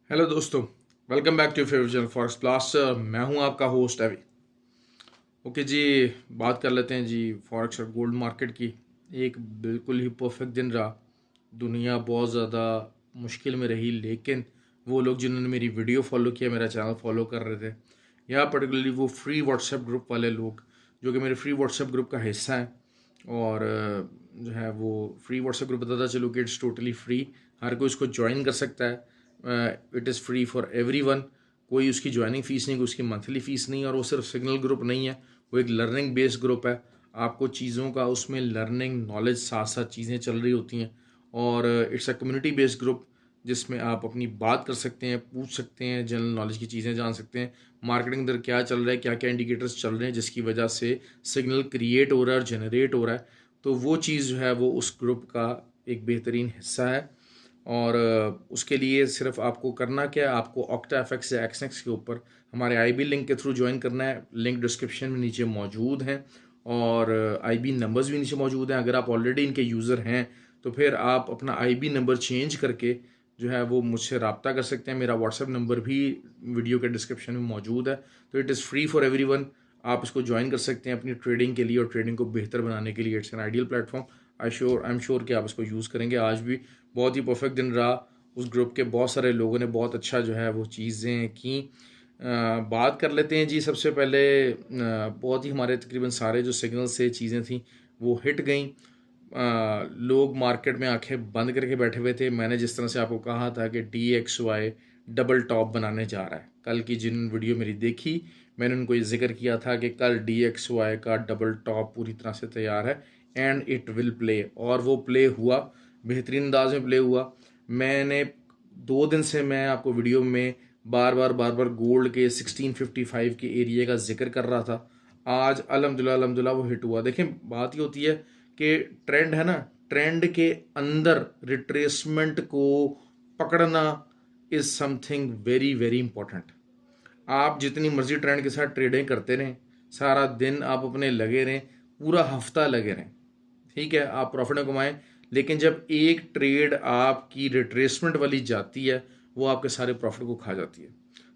Hello दोस्तों, welcome back to favourite channel forex plus. मैं हूं आपका होस्ट अभी। ओके जी, बात कर लेते हैं जी फॉरेक्स और गोल्ड मार्केट की। एक बिल्कुल ही परफेक्ट दिन रहा। दुनिया बहुत ज़्यादा मुश्किल में रही, लेकिन वो लोग जिन्होंने मेरी वीडियो फॉलो किया, मेरा चैनल फॉलो कर रहे थे, या पर्टिकुलरली वो फ्री व्हाट्सएप ग्रुप वाले लोग जो कि मेरे फ्री व्हाट्सएप ग्रुप का हिस्सा हैं, और जो है वो फ्री व्हाट्सएप ग्रुप बताता चलो कि इट्स टोटली फ्री। हर कोई इसको ज्वाइन कर सकता है। It is free for every one. कोई उसकी ज्वाइनिंग फ़ीस नहीं, कोई उसकी मंथली फ़ीस नहीं, और वो सिर्फ सिग्नल ग्रुप नहीं है, वो एक लर्निंग बेस्ड ग्रुप है। आपको चीज़ों का उसमें लर्निंग नॉलेज साथ साथ चीज़ें चल रही होती हैं, और it's a community based group जिसमें आप अपनी बात कर सकते हैं, पूछ सकते हैं, जनरल नॉलेज की चीज़ें जान सकते हैं, मार्केटिंग अंदर क्या चल रहा है, क्या क्या इंडिकेटर्स चल रहे हैं जिसकी वजह से सिग्नल क्रिएट हो रहा है और जनरेट हो रहा है। तो वो चीज़ जो है वो उस ग्रुप का एक बेहतरीन हिस्सा है। और उसके लिए सिर्फ आपको करना क्या है, आपको ऑक्टा एफएक्स या एक्सनेक्स के ऊपर हमारे आईबी लिंक के थ्रू ज्वाइन करना है। लिंक डिस्क्रिप्शन में नीचे मौजूद हैं, और आईबी नंबर्स भी नीचे मौजूद हैं। अगर आप ऑलरेडी इनके यूज़र हैं तो फिर आप अपना आईबी नंबर चेंज करके जो है वो मुझसे रब्ता कर सकते हैं। मेरा व्हाट्सएप नंबर भी वीडियो के डिस्क्रिप्शन में मौजूद है। तो it is free for everyone. आप इसको ज्वाइन कर सकते हैं अपनी ट्रेडिंग के लिए, और ट्रेडिंग को बेहतर बनाने के लिए it's an ideal platform. I am sure कि आप इसको यूज़ करेंगे। आज भी बहुत ही परफेक्ट दिन रहा। उस ग्रुप के बहुत सारे लोगों ने बहुत अच्छा जो है वो चीज़ें की। बात कर लेते हैं जी। सबसे पहले बहुत ही हमारे तकरीबन सारे जो सिग्नल से चीज़ें थी वो हिट गई। लोग मार्केट में आंखें बंद करके बैठे हुए थे। मैंने जिस तरह से आपको कहा था कि DXY डबल टॉप बनाने जा रहा है, कल की जिन वीडियो मेरी देखी, मैंने उनको ये जिक्र किया था कि कल DXY का डबल टॉप पूरी तरह से तैयार है एंड इट विल प्ले। और वो प्ले हुआ, बेहतरीन अंदाज में प्ले हुआ। मैंने 2 दिन से मैं आपको वीडियो में बार बार गोल्ड के 1655 के एरिया का जिक्र कर रहा था। आज अल्हम्दुलिल्लाह वो हिट हुआ। देखें, बात ये होती है कि ट्रेंड है ना, ट्रेंड के अंदर रिट्रेसमेंट को पकड़ना is something very very important. आप जितनी मर्जी ट्रेंड के साथ ट्रेडिंग करते रहें, सारा दिन आप अपने लगे रहें, पूरा हफ्ता लगे रहें, ठीक है, आप प्रॉफिट में कमाएं। लेकिन जब एक ट्रेड आपकी रिट्रेसमेंट वाली जाती है, वो आपके सारे प्रॉफिट को खा जाती है।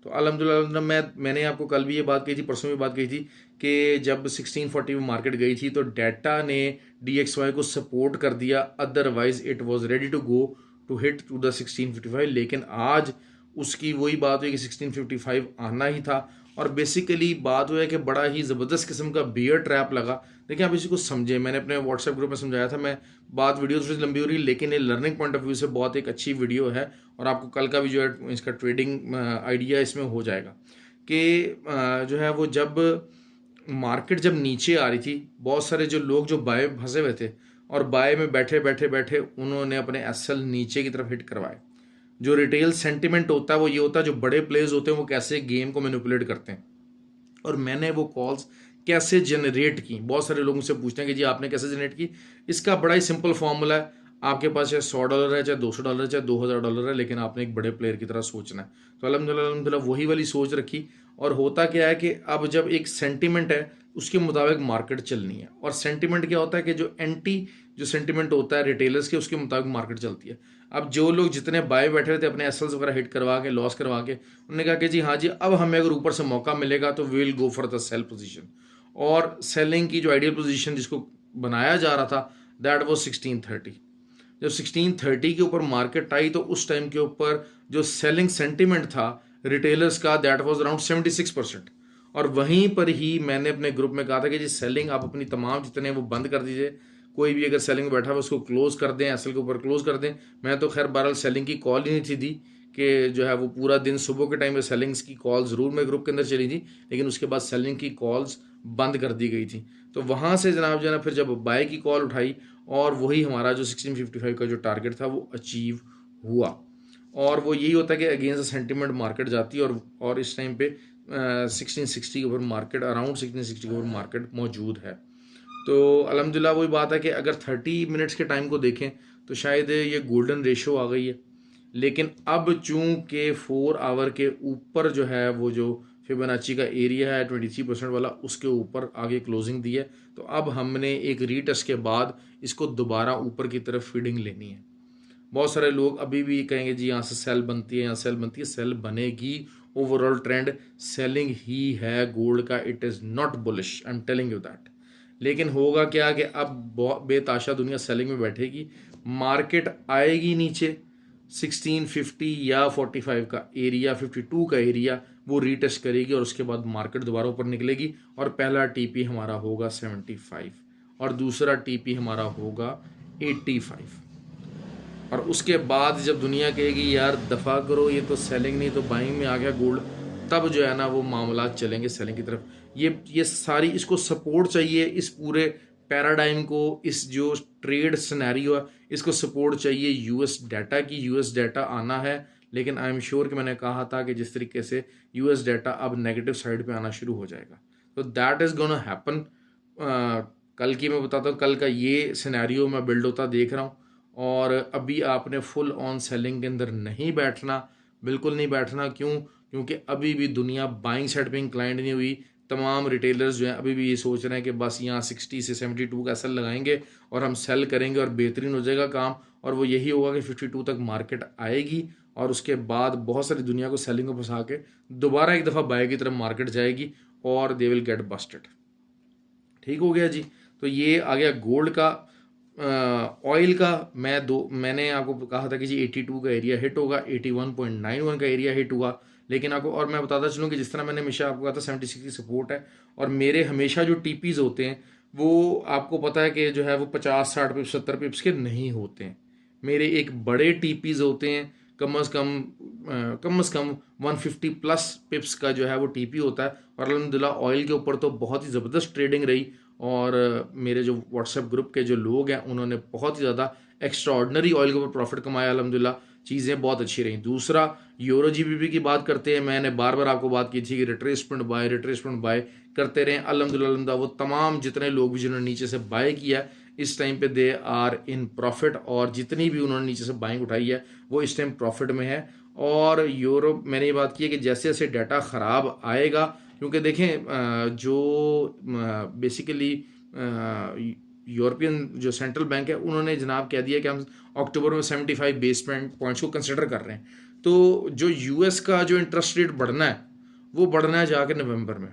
तो अल्हम्दुलिल्लाह मैंने आपको कल भी ये बात कही थी, परसों भी बात कही थी कि जब 1640 में मार्केट गई थी तो डाटा ने DXY को सपोर्ट कर दिया, otherwise it was ready to go to hit to the 1655। लेकिन आज उसकी वही बात हुई कि 1655 आना ही था। और बेसिकली बात हुई है कि बड़ा ही ज़बरदस्त किस्म का बियर ट्रैप लगा। देखिए, आप इसी को समझें। मैंने अपने व्हाट्सएप ग्रुप में समझाया था। मैं बात वीडियो थोड़ी सी लंबी हो रही है, लेकिन ये लर्निंग पॉइंट ऑफ व्यू से बहुत एक अच्छी वीडियो है, और आपको कल का भी जो है इसका ट्रेडिंग आइडिया इसमें हो जाएगा कि जो है वो जब मार्केट जब नीचे आ रही थी, बहुत सारे जो लोग जो बाय फंसे हुए थे, और बाय में बैठे बैठे बैठे उन्होंने अपने एसएल नीचे की तरफ हिट करवाए। जो रिटेल सेंटिमेंट होता है वो ये होता है, जो बड़े प्लेयर्स होते हैं वो कैसे गेम को मैनिपुलेट करते हैं, और मैंने वो कॉल्स कैसे जनरेट की। बहुत सारे लोग मुझसे पूछते हैं कि जी आपने कैसे जनरेट की। इसका बड़ा ही सिंपल फॉर्मूला है। आपके पास चाहे $100 है, चाहे $200 है, चाहे $2000 है, लेकिन आपने एक बड़े प्लेयर की तरह सोचना है। तो अल्हम्दुलिल्लाह वही वाली सोच रखी। और होता क्या है कि अब जब एक सेंटिमेंट है, उसके मुताबिक मार्केट चलनी है। और सेंटिमेंट क्या होता है कि जो एंटी जो सेंटिमेंट होता है रिटेलर्स के, उसके मुताबिक मार्केट चलती है। अब जो लोग जितने बाय बैठे हुए थे अपने एसएल्स वगैरह हिट करवा के, लॉस करवा के, उन्होंने कहा कि जी हाँ जी, अब हमें अगर ऊपर से मौका मिलेगा तो we will go for the sell position. और सेलिंग की जो आइडियल पोजीशन जिसको बनाया जा रहा था, दैट वाज 1630। जब 1630 के ऊपर मार्केट आई तो उस टाइम के ऊपर जो सेलिंग सेंटिमेंट था रिटेलर्स का, दैट वाज अराउंड 76%। और वहीं पर ही मैंने अपने ग्रुप में कहा था कि जी सेलिंग आप अपनी तमाम जितने वो बंद कर दीजिए। कोई भी अगर सेलिंग में बैठा हुआ उसको क्लोज कर दें, एसएल के ऊपर क्लोज कर दें। मैं तो खैर बहरहाल सेलिंग की कॉल ही नहीं थी दी कि जो है वो पूरा दिन सुबह के टाइम में सेलिंग्स की कॉल ज़रूर मेरे ग्रुप के अंदर चली थी, लेकिन उसके बाद सेलिंग की कॉल्स बंद कर दी गई थी। तो वहाँ से जनाब जो है ना, फिर जब बाय की कॉल उठाई, और वही हमारा जो 1655 का जो टारगेट था वो अचीव हुआ। और वो यही होता है कि अगेंस्ट सेंटिमेंट मार्केट जाती है, और इस टाइम पे 1660 के ऊपर मार्केट, अराउंड 1660 के ऊपर मार्केट मौजूद है। तो अल्हम्दुलिल्लाह वही बात है कि अगर 30 मिनट्स के टाइम को देखें तो शायद ये गोल्डन रेशो आ गई है। लेकिन अब चूंकि 4 आवर के ऊपर जो है वो जो फिबोनाची का एरिया है 23% वाला, उसके ऊपर आगे क्लोजिंग दी है। तो अब हमने एक रीटेस्ट के बाद इसको दोबारा ऊपर की तरफ फीडिंग लेनी है। बहुत सारे लोग अभी भी कहेंगे जी यहाँ से सेल बनती है, यहाँ सेल बनती है, सेल बनेगी। ओवरऑल ट्रेंड सेलिंग ही है गोल्ड का, it is not bullish, I am telling you that. लेकिन होगा क्या कि अब बहुत बेताशा दुनिया सेलिंग में बैठेगी, मार्केट आएगी नीचे 1650 या 45 का एरिया, 52 का एरिया वो रीटेस्ट करेगी और उसके बाद मार्केट दोबारा ऊपर निकलेगी और पहला टीपी हमारा होगा 75 और दूसरा टीपी हमारा होगा 85। और उसके बाद जब दुनिया कहेगी यार दफ़ा करो, ये तो सेलिंग नहीं तो बाइंग में आ गया गोल्ड, तब जो है ना वो मामला चलेंगे सेलिंग की तरफ। ये सारी इसको सपोर्ट चाहिए, इस पूरे पैराडाइम को, इस जो ट्रेड सिनेरियो है इसको सपोर्ट चाहिए यूएस डाटा की। यूएस डाटा आना है, लेकिन आई एम श्योर कि मैंने कहा था कि जिस तरीके से यूएस डाटा अब नेगेटिव साइड पे आना शुरू हो जाएगा, तो दैट इज़ गोना हैपन। कल की मैं बताता हूँ, कल का ये सिनेरियो मैं बिल्ड होता देख रहा हूँ। और अभी आपने फुल ऑन सेलिंग के अंदर नहीं बैठना, बिल्कुल नहीं बैठना। क्यों? क्योंकि अभी भी दुनिया बाइंग साइड पे इंक्लाइंड नहीं हुई। तमाम रिटेलर्स जो हैं अभी भी ये सोच रहे हैं कि बस यहाँ 60 से 72 का सेल लगाएंगे और हम सेल करेंगे और बेहतरीन हो जाएगा काम। और वो यही होगा कि 52 तक मार्केट आएगी और उसके बाद बहुत सारी दुनिया को सेलिंग को फंसा के दोबारा एक दफ़ा बाय की तरफ मार्केट जाएगी और दे विल गेट बस्टेड। ठीक हो गया जी। तो ये आ गया गोल्ड का। ऑयल का मैंने आपको कहा था कि जी 82 का एरिया हिट होगा, 81.91 का एरिया हिट हुआ। लेकिन आपको और मैं बताता चलूँ कि जिस तरह मैंने हमेशा आपको कहा था 76 की सपोर्ट है, और मेरे हमेशा जो टीपीज होते हैं वो आपको पता है कि जो है वो 50 60 पिप्स 70 पिप्स के नहीं होते हैं। मेरे एक बड़े टीपीज होते हैं, कम अज़ कम 150 प्लस पिप्स का जो है वो टीपी होता है। और अल्हम्दुलिल्लाह ऑयल के ऊपर तो बहुत ही ज़बरदस्त ट्रेडिंग रही, और मेरे जो व्हाट्सएप ग्रुप के जो लोग हैं उन्होंने बहुत ही ज़्यादा एक्स्ट्रा ऑर्डनरी ऑयल के ऊपर प्रॉफिट कमाया अल्हम्दुलिल्लाह। चीज़ें बहुत अच्छी रही। दूसरा यूरो जीबीपी की बात करते हैं, मैंने बार बार आपको बात की थी कि रिट्रेसमेंट बाय करते रहें। अल्हम्दुलिल्लाह वो तमाम जितने लोग भी जिन्होंने नीचे से बाय किया इस टाइम पे दे आर इन प्रॉफिट, और जितनी भी उन्होंने नीचे से बाइंग उठाई है वो इस टाइम प्रॉफिट में है। और यूरोप मैंने ये बात की है कि जैसे जैसे डाटा ख़राब आएगा, क्योंकि देखें जो बेसिकली यूरोपियन जो सेंट्रल बैंक है उन्होंने जनाब कह दिया कि हम अक्टूबर में 75 बेस पॉइंट्स को कंसिडर कर रहे हैं। तो जो यूएस का जो इंटरेस्ट रेट बढ़ना है वो बढ़ना है जाकर नवंबर में।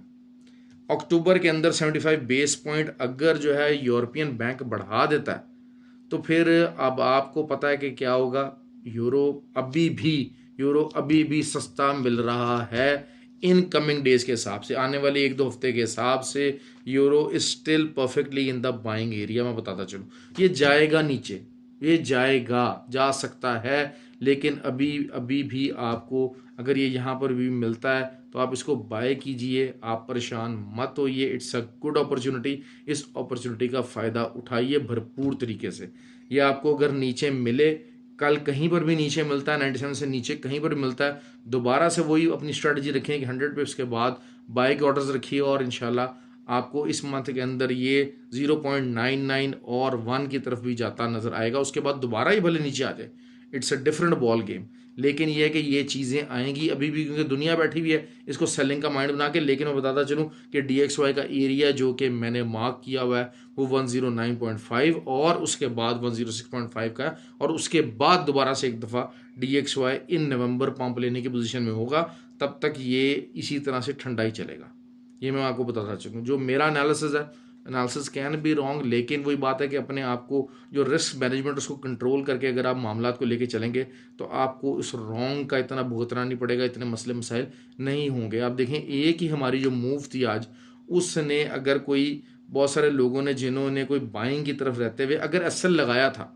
अक्टूबर के अंदर 75 बेस पॉइंट अगर जो है यूरोपियन बैंक बढ़ा देता है तो फिर अब आपको पता है कि क्या होगा। यूरो अभी भी सस्ता मिल रहा है इन कमिंग डेज के हिसाब से, आने वाले 1 2 हफ्ते के हिसाब से euro is still perfectly in the buying area. मैं बताता चलूँ ये जाएगा नीचे, ये जाएगा, जा सकता है, लेकिन अभी भी आपको अगर ये यहाँ पर भी मिलता है तो आप इसको बाय कीजिए, आप परेशान मत होइए। इट्स अ गुड अपॉर्चुनिटी, इस अपॉर्चुनिटी का फ़ायदा उठाइए भरपूर तरीके से। ये आपको अगर नीचे मिले, कल कहीं पर भी नीचे मिलता है 97 से नीचे कहीं पर भी मिलता है, दोबारा से वही अपनी स्ट्रेटजी रखें कि 100 पिप्स के बाद बाय के ऑर्डर्स रखिए, और इंशाल्लाह आपको इस मंथ के अंदर ये 0.99 और 1 की तरफ भी जाता नज़र आएगा। उसके बाद दोबारा ही भले नीचे आ जाए, it's a different ball game. लेकिन यह है कि ये चीज़ें आएंगी अभी भी, क्योंकि दुनिया बैठी हुई है इसको सेलिंग का माइंड बना के। लेकिन मैं बताता चलूँ कि DXY का एरिया जो कि मैंने मार्क किया हुआ है वो 109.5 और उसके बाद 106.5 का है, और उसके बाद दोबारा से एक दफ़ा DXY इन नवंबर पंप लेने की पोजीशन में होगा। तब तक ये इसी तरह से ठंडा ही चलेगा। ये मैं आपको बताता चलूँ, जो मेरा एनालिसिस कैन बी रॉन्ग, लेकिन वही बात है कि अपने आप को जो रिस्क मैनेजमेंट उसको कंट्रोल करके अगर आप मामलात को लेके चलेंगे तो आपको उस रॉन्ग का इतना भुगतना नहीं पड़ेगा, इतने मसले मसाइल नहीं होंगे। आप देखें एक ही हमारी जो मूव थी आज, उसने अगर कोई बहुत सारे लोगों ने जिन्होंने कोई बाइंग की तरफ रहते हुए अगर एसएल लगाया था,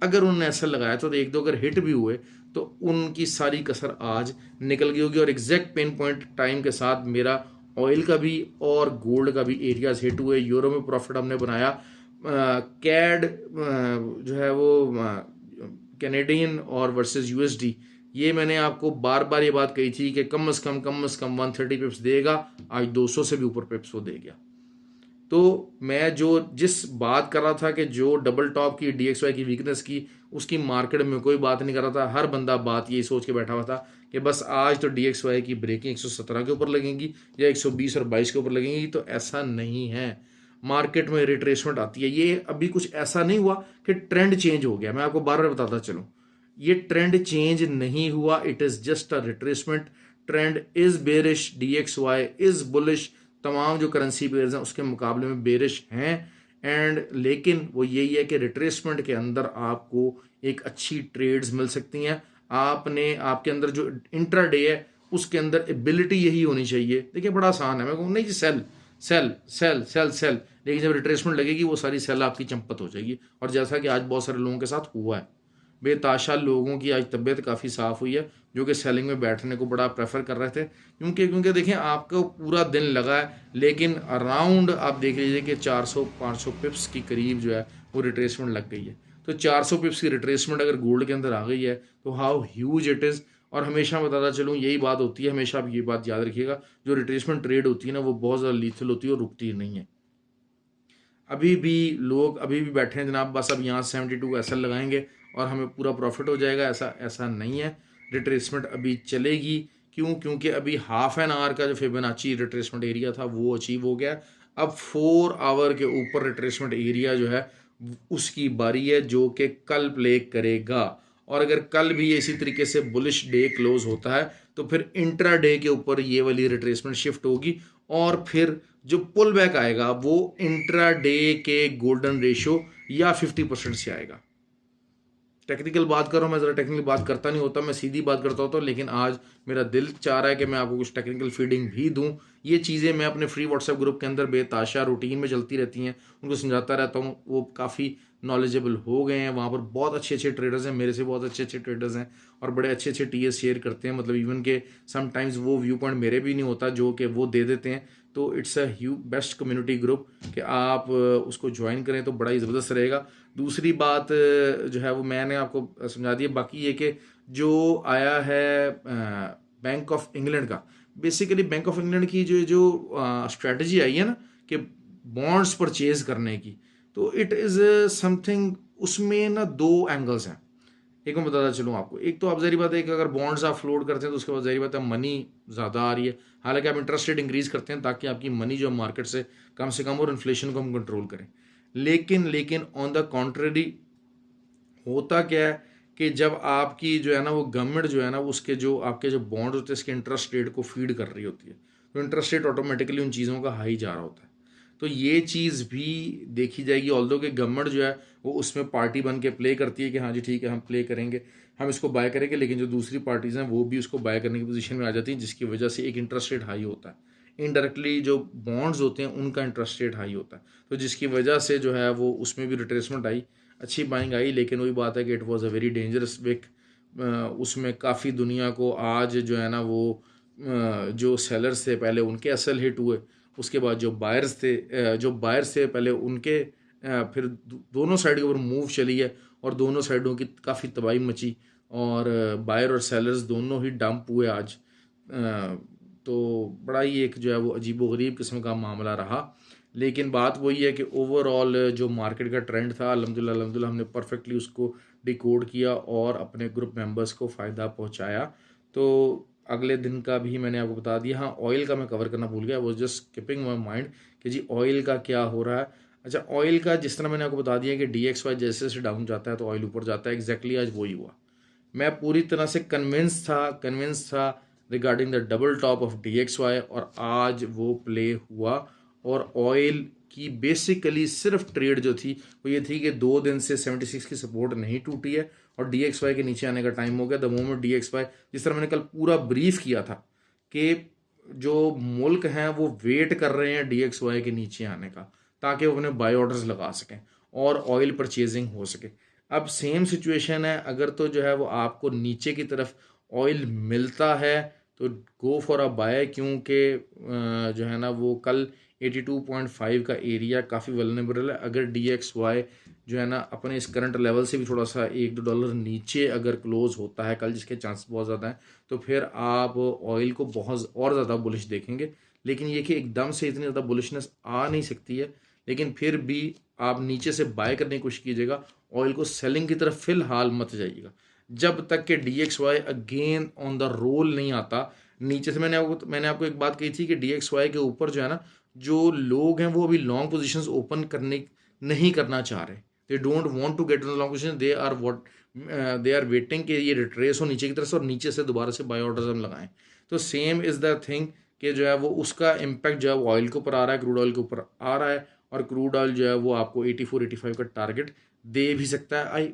अगर उन्होंने एसएल लगाया था तो एक दो अगर हिट भी हुए तो उनकी सारी कसर आज निकल गई होगी। और एग्जैक्ट पिन पॉइंट टाइम के साथ मेरा ऑयल का भी और गोल्ड का भी एरियाज हिट हुए। यूरो में प्रॉफिट हमने बनाया। कैड जो है वो कैनेडियन और वर्सेस यूएसडी, ये मैंने आपको बार बार ये बात कही थी कि कम से कम 130 पिप्स देगा, आज 200 से भी ऊपर पिप्स वो दे गया। तो मैं जिस बात कर रहा था कि जो डबल टॉप की DXY की वीकनेस की, उसकी मार्केट में कोई बात नहीं कर रहा था। हर बंदा बात यही सोच के बैठा हुआ था कि बस आज तो DXY की ब्रेकिंग 117 के ऊपर लगेंगी या 120 और 22 के ऊपर लगेंगी। तो ऐसा नहीं है, मार्केट में रिट्रेसमेंट आती है। ये अभी कुछ ऐसा नहीं हुआ कि ट्रेंड चेंज हो गया। मैं आपको बार बार बताता चलूँ, ये ट्रेंड चेंज नहीं हुआ, it is just a retracement. Trend is bearish, DXY is bullish, तमाम जो करेंसी पेयर्स हैं उसके मुकाबले में बेरिश हैं। एंड लेकिन वो यही है कि रिट्रेसमेंट के अंदर आपको एक अच्छी ट्रेड्स मिल सकती हैं। आपने आपके अंदर जो इंट्राडे है उसके अंदर एबिलिटी यही होनी चाहिए। देखिए बड़ा आसान है, मैं कहूँ नहीं जी sell sell sell sell sell, लेकिन जब रिट्रेसमेंट लगेगी वो सारी सेल आपकी चंपत हो जाएगी। और जैसा कि आज बहुत सारे लोगों के साथ हुआ है, बेताशा लोगों की आज तबीयत काफ़ी साफ़ हुई है जो कि सेलिंग में बैठने को बड़ा प्रेफर कर रहे थे, क्योंकि देखें आपको पूरा दिन लगा है, लेकिन अराउंड आप देख लीजिए कि 400-500 पिप्स की करीब जो है वो रिट्रेसमेंट लग गई है। तो 400 पिप्स की रिट्रेसमेंट अगर गोल्ड के अंदर आ गई है तो हाउ ह्यूज इट इज़। और हमेशा बताता चलूँ यही बात होती है, हमेशा आप ये बात याद रखिएगा, जो रिट्रेसमेंट ट्रेड होती है ना वो बहुत ज़्यादा लीथल होती है और रुकती नहीं है। अभी भी लोग अभी भी बैठे हैं जनाब, बस अब यहाँ 72 SL लगाएंगे और हमें पूरा प्रॉफिट हो जाएगा, ऐसा ऐसा नहीं है। रिट्रेसमेंट अभी चलेगी, क्यों? क्योंकि अभी हाफ एन आवर का जो फिबोनाची रिट्रेसमेंट एरिया था वो अचीव हो गया। अब 4 आवर के ऊपर रिट्रेसमेंट एरिया जो है उसकी बारी है, जो कि कल प्ले करेगा। और अगर कल भी इसी तरीके से बुलिश डे क्लोज होता है तो फिर इंट्रा डे के ऊपर ये वाली रिट्रेसमेंट शिफ्ट होगी और फिर जो पुल बैक आएगा वो इंट्रा डे के गोल्डन रेशियो या 50% से आएगा। टेक्निकल बात कर रहा हूँ मैं, ज़रा टेक्निकल बात करता नहीं होता, मैं सीधी बात करता होता हूँ, लेकिन आज मेरा दिल चाह रहा है कि मैं आपको कुछ टेक्निकल फीडिंग भी दूँ। ये चीज़ें मैं अपने फ्री व्हाट्सएप ग्रुप के अंदर बेताशा रूटीन में चलती रहती हैं, उनको समझाता रहता हूँ। वो काफ़ी नॉलेजेबल हो गए हैं, वहाँ पर बहुत अच्छे अच्छे ट्रेडर्स हैं, मेरे से बहुत अच्छे अच्छे ट्रेडर्स हैं और बड़े अच्छे अच्छे TS शेयर करते हैं। मतलब इवन के समटाइम्स वो व्यू पॉइंट मेरे भी नहीं होता जो कि वो दे देते हैं। तो it's a best community group कि आप उसको ज्वाइन करें तो बड़ा ही ज़बरदस्त रहेगा। दूसरी बात जो है वो मैंने आपको समझा दी है। बाकी ये कि जो आया है बैंक ऑफ इंग्लैंड का, बेसिकली बैंक ऑफ इंग्लैंड की जो जो स्ट्रेटजी आई है ना कि बॉन्ड्स परचेज करने की, तो इट इज़ समथिंग, उसमें ना दो एंगल्स हैं। एक मैं बताता चलूँ आपको, एक तो आप ज़ाहिर बात है कि अगर बॉन्ड्स आप फ्लोट करते हैं तो उसके बाद ज़ाहिर बात है मनी ज़्यादा आ रही है। हालांकि आप इंटरेस्ट रेट इंक्रीज़ करते हैं ताकि आपकी मनी जो मार्केट से कम और इन्फ्लेशन को हम कंट्रोल करें। लेकिन ऑन द कॉन्ट्ररी होता क्या है कि जब आपकी जो है ना वो गवर्नमेंट जो है ना उसके जो आपके जो बॉन्ड होते हैं इसके इंटरेस्ट रेट को फीड कर रही होती है, तो इंटरेस्ट रेट ऑटोमेटिकली उन चीज़ों का हाई जा रहा होता है। तो ये चीज़ भी देखी जाएगी, ऑल्दो कि गवर्नमेंट जो है वो उसमें पार्टी बन के प्ले करती है कि हाँ जी ठीक है हम प्ले करेंगे, हम इसको बाय करेंगे, लेकिन जो दूसरी पार्टीज़ हैं वो भी उसको बाय करने की पोजीशन में आ जाती हैं, जिसकी वजह से एक इंटरेस्ट रेट हाई होता है। इनडायरेक्टली जो बॉन्ड्स होते हैं उनका इंटरेस्ट रेट हाई होता है, तो जिसकी वजह से जो है वो उसमें भी रिट्रेसमेंट आई, अच्छी बाइंग आई। लेकिन वही बात है कि it was a very dangerous week. उसमें काफ़ी दुनिया को आज जो है ना वो जो सेलर्स थे पहले उनके असल हिट हुए, उसके बाद जो बायर्स थे पहले उनके फिर दोनों साइड के ऊपर मूव चली है और दोनों साइडों की काफ़ी तबाही मची और बायर और सेलर्स दोनों ही डंप हुए आज। तो बड़ा ही एक जो है वो अजीबोगरीब किस्म का मामला रहा। लेकिन बात वही है कि ओवरऑल जो मार्केट का ट्रेंड था अल्हम्दुलिल्लाह हमने परफेक्टली उसको डिकोड किया और अपने ग्रुप मेंबर्स को फ़ायदा पहुंचाया। तो अगले दिन का भी मैंने आपको बता दिया। हाँ, ऑयल का मैं कवर करना भूल गया, वो जस्ट स्किपिंग माई माइंड कि जी ऑयल का क्या हो रहा है। अच्छा, ऑयल का जिस तरह मैंने आपको बता दिया कि DXY जैसे जैसे डाउन जाता है तो ऑयल ऊपर जाता है, एग्जैक्टली आज वही हुआ। मैं पूरी तरह से कन्विंस था regarding the double top of DXY और आज वो प्ले हुआ। और ऑयल की बेसिकली सिर्फ ट्रेड जो थी वो ये थी कि 2 दिन से 76 की सपोर्ट नहीं टूटी है और DXY के नीचे आने का टाइम हो गया। द मोमेंट DXY, जिस तरह मैंने कल पूरा ब्रीफ किया था कि जो मुल्क हैं वो वेट कर रहे हैं DXY के नीचे आने का ताकि वो अपने बाय ऑर्डर्स लगा सकें और ऑयल परचेजिंग हो सके। अब सेम सिचुएशन है, अगर तो जो है वो आपको नीचे की तरफ ऑयल मिलता है तो गो फॉर अ बाय, क्योंकि जो है ना वो कल 82.5 का एरिया काफ़ी वल्नरेबल है। अगर DXY जो है ना अपने इस करंट लेवल से भी थोड़ा सा $1-2 नीचे अगर क्लोज होता है कल, जिसके चांस बहुत ज़्यादा हैं, तो फिर आप ऑयल को बहुत और ज़्यादा बुलिश देखेंगे। लेकिन ये कि एकदम से इतनी ज़्यादा बुलिशनेस आ नहीं सकती है, लेकिन फिर भी आप नीचे से बाय करने की कोशिश कीजिएगा, ऑयल को सेलिंग की तरफ फिलहाल मत जाइएगा जब तक कि DXY again on the roll नहीं आता नीचे से। मैंने आपको एक बात कही थी कि DXY के ऊपर जो है ना जो लोग हैं वो अभी लॉन्ग पोजीशंस ओपन करने नहीं करना चाह रहे, they don't want to get in long position, they are what they are waiting कि ये रिट्रेस हो नीचे की तरफ से और नीचे से दोबारा से बाय ऑर्डर्स हम लगाएं। तो सेम इज़ द थिंग कि जो है वो उसका इम्पैक्ट जो है वो ऑयल के ऊपर आ रहा है, क्रूड ऑयल के ऊपर आ रहा है, और क्रूड ऑयल जो है वो आपको 84-85 का टारगेट दे भी सकता है। आई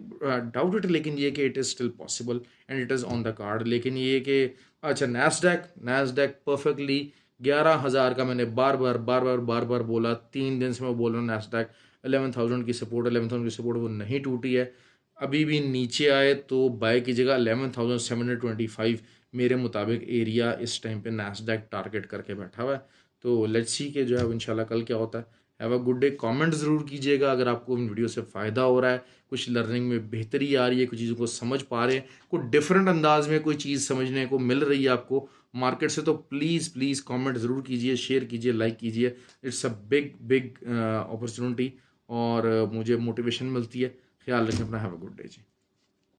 डाउट इट, लेकिन ये कि it is still possible and it is on the card. लेकिन ये कि अच्छा, नैस्डैक परफेक्टली 11,000 का मैंने बार बार बोला, 3 दिन से मैं बोल रहा हूँ नैस्डैक 11,000 की सपोर्ट वो नहीं टूटी है। अभी भी नीचे आए तो बाय कीजिएगा। 11,725 मेरे मुताबिक एरिया इस टाइम पे नैस्डैक टारगेट करके बैठा हुआ है। तो लेट्स सी के जो है इंशाल्लाह कल क्या होता है। Have a good day. Comment ज़रूर कीजिएगा अगर आपको इन वीडियो से फ़ायदा हो रहा है, कुछ लर्निंग में बेहतरी आ रही है, कुछ चीज़ों को समझ पा रहे हैं, कोई डिफरेंट अंदाज में कोई चीज़ समझने को मिल रही है आपको मार्केट से, तो प्लीज़ प्लीज़ कमेंट ज़रूर कीजिए, शेयर कीजिए, लाइक कीजिए। It's a big big opportunity और मुझे मोटिवेशन मिलती है। ख्याल रखें अपना। Have a good day ji.